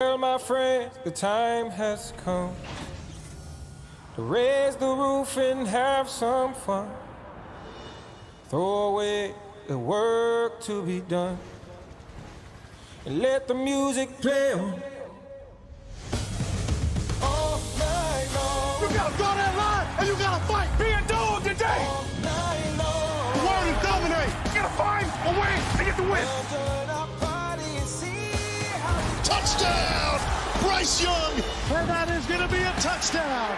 Well, my friends, the time has come to raise the roof and have some fun. Throw away the work to be done and let the music play on. All night long. You gotta throw that line and you gotta fight. Be a dog today. All night long. The word is dominate. You gotta find a way to get the win. Touchdown, Bryce Young. And that is gonna be a touchdown.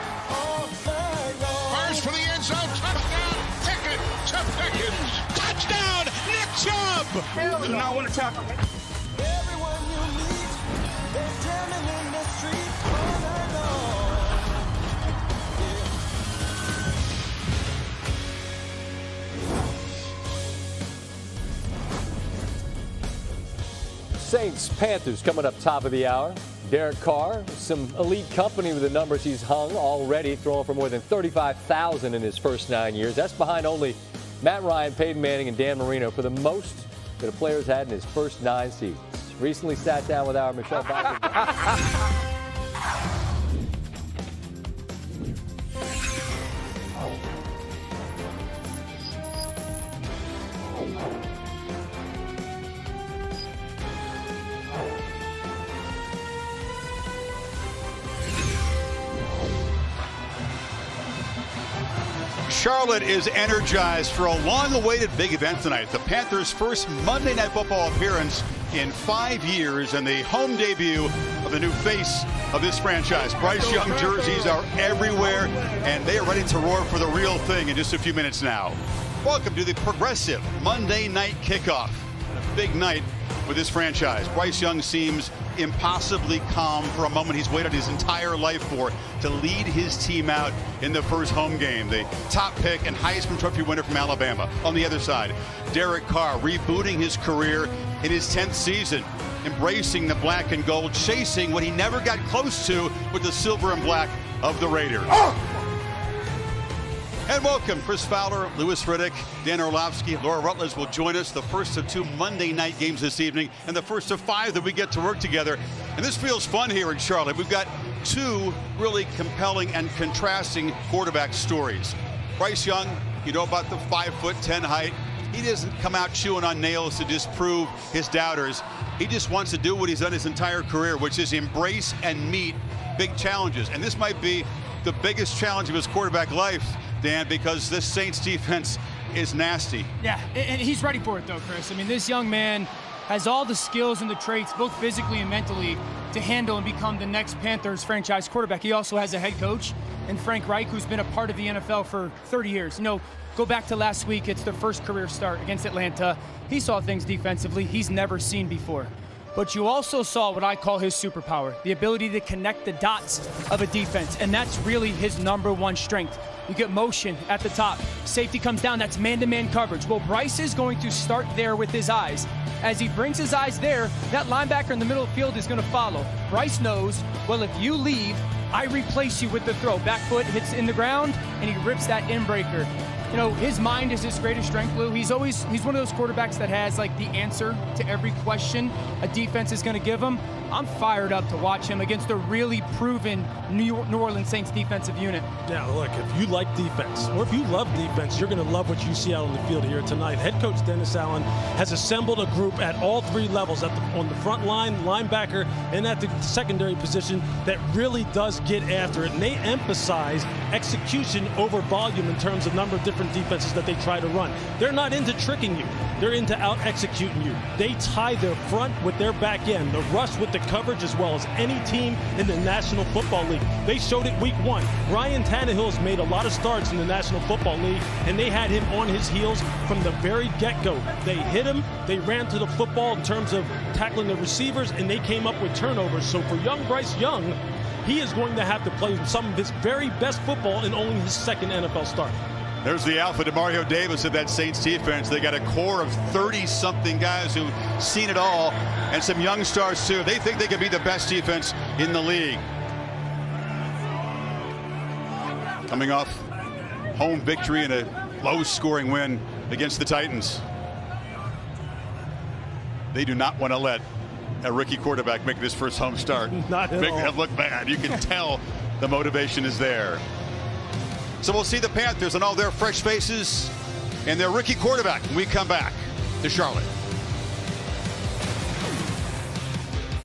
Fires for the end zone, touchdown, Pickett to Pickens. Touchdown, Nick Chubb. Hell no. I want to tackle. Everyone you meet, they're jamming in the street all night long. Saints, Panthers coming up top of the hour. Derek Carr, some elite company with the numbers he's hung already, throwing for more than 35,000 in his first 9 years. That's behind only Matt Ryan, Peyton Manning, and Dan Marino for the most that a player's had in his first 9 seasons. Recently sat down with our Michelle Bachmann. Charlotte is energized for a long-awaited big event tonight. The Panthers' first Monday Night Football appearance in 5 years and the home debut of the new face of this franchise. Bryce Young jerseys are everywhere, and they are ready to roar for the real thing in just a few minutes now. Welcome to the Progressive Monday Night Kickoff. A big night with this franchise. Bryce Young seems impossibly calm for a moment he's waited his entire life for, to lead his team out in the first home game. The top pick and Heisman Trophy winner from Alabama. On the other side, Derek Carr rebooting his career in his 10th season, embracing the black and gold, chasing what he never got close to with the silver and black of the Raiders. And welcome, Chris Fowler, Louis Riddick, Dan Orlovsky, Laura Rutledge will join us. The first of 2 Monday night games this evening, and the first of 5 that we get to work together. And this feels fun here in Charlotte. We've got 2 really compelling and contrasting quarterback stories. Bryce Young, you know about the 5'10" height. He doesn't come out chewing on nails to disprove his doubters. He just wants to do what he's done his entire career, which is embrace and meet big challenges. And this might be the biggest challenge of his quarterback life, Dan, because this Saints defense is nasty. Yeah, and he's ready for it, though, Chris. I mean, this young man has all the skills and the traits, both physically and mentally, to handle and become the next Panthers franchise quarterback. He also has a head coach in Frank Reich, who's been a part of the NFL for 30 years. You know, go back to last week. It's their first career start against Atlanta. He saw things defensively he's never seen before. But you also saw what I call his superpower, the ability to connect the dots of a defense, and that's really his #1 strength. You get motion at the top. Safety comes down, that's man-to-man coverage. Well, Bryce is going to start there with his eyes. As he brings his eyes there, that linebacker in the middle of the field is going to follow. Bryce knows, well, if you leave, I replace you with the throw. Back foot hits in the ground, and he rips that in-breaker. You know, his mind is his greatest strength, Lou. He's one of those quarterbacks that has, like, the answer to every question a defense is going to give him. I'm fired up to watch him against a really proven New Orleans Saints defensive unit. Yeah, look, if you like defense, or if you love defense, you're going to love what you see out on the field here tonight. Head coach Dennis Allen has assembled a group at all 3 levels, on the front line, linebacker, and at the secondary position that really does get after it. And they emphasize execution over volume in terms of number of different defenses that they try to run. They're not into tricking you. They're into out-executing you. They tie their front with their back end, the rush with the coverage, as well as any team in the National Football League. They showed it week 1. Ryan Tannehill's made a lot of starts in the National Football League, and they had him on his heels from the very get-go. They hit him, they ran to the football in terms of tackling the receivers, and they came up with turnovers. So for young Bryce Young, he is going to have to play some of his very best football in only his 2nd NFL start. There's the alpha, Demario Davis, of that Saints defense. They got a core of 30-something guys who've seen it all, and some young stars, too. They think they can be the best defense in the league. Coming off home victory in a low-scoring win against the Titans. They do not want to let a rookie quarterback making his first home start. Not at Making all. him look bad. You can tell the motivation is there. So we'll see the Panthers and all their fresh faces and their rookie quarterback when we come back to Charlotte.